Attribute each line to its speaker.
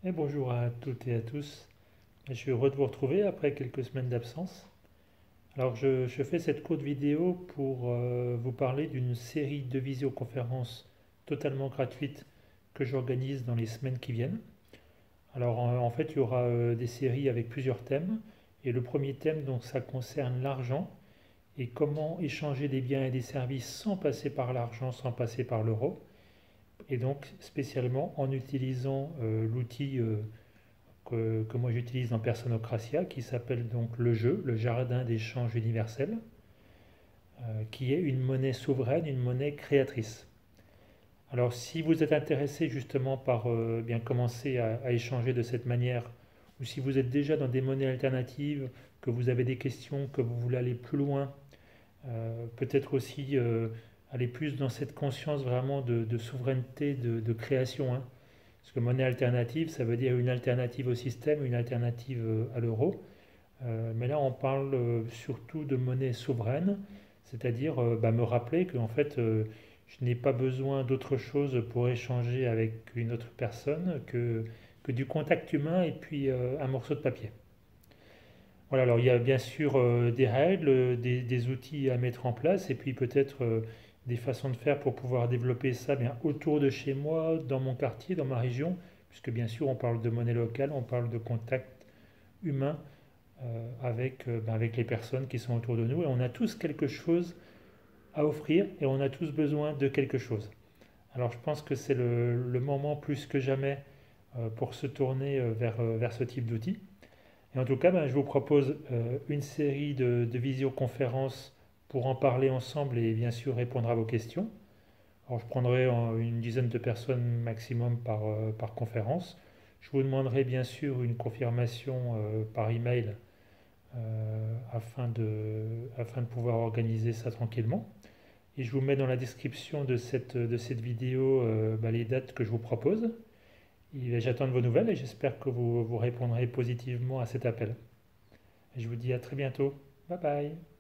Speaker 1: Et bonjour à toutes et à tous. Je suis heureux de vous retrouver après quelques semaines d'absence. Alors je fais cette courte vidéo pour vous parler d'une série de visioconférences totalement gratuites que j'organise dans les semaines qui viennent. Alors en fait il y aura des séries avec plusieurs thèmes. Et le premier thème donc ça concerne l'argent et comment échanger des biens et des services sans passer par l'argent, sans passer par l'euro. Et donc spécialement en utilisant l'outil que moi j'utilise dans Personocratia, qui s'appelle donc le jeu, le jardin d'échange universel, qui est une monnaie souveraine, une monnaie créatrice. Alors si vous êtes intéressé justement par bien commencer à échanger de cette manière, ou si vous êtes déjà dans des monnaies alternatives, que vous avez des questions, que vous voulez aller plus loin, peut-être aussi aller plus dans cette conscience vraiment de souveraineté, de création, hein. Parce que monnaie alternative, ça veut dire une alternative au système, une alternative à l'euro. Mais là, on parle surtout de monnaie souveraine, c'est-à-dire me rappeler qu'en fait, je n'ai pas besoin d'autre chose pour échanger avec une autre personne que du contact humain et puis un morceau de papier. Voilà, alors il y a bien sûr des règles, des outils à mettre en place et puis peut-être des façons de faire pour pouvoir développer ça bien autour de chez moi, dans mon quartier, dans ma région, puisque bien sûr on parle de monnaie locale, on parle de contact humain avec les personnes qui sont autour de nous et on a tous quelque chose à offrir et on a tous besoin de quelque chose. Alors je pense que c'est le moment plus que jamais pour se tourner vers ce type d'outils. Et en tout cas, je vous propose une série de visioconférences pour en parler ensemble et bien sûr répondre à vos questions. Alors je prendrai une dizaine de personnes maximum par conférence. Je vous demanderai bien sûr une confirmation par email afin de pouvoir organiser ça tranquillement. Et je vous mets dans la description de cette vidéo les dates que je vous propose. Et j'attends de vos nouvelles et j'espère que vous répondrez positivement à cet appel. Et je vous dis à très bientôt. Bye bye.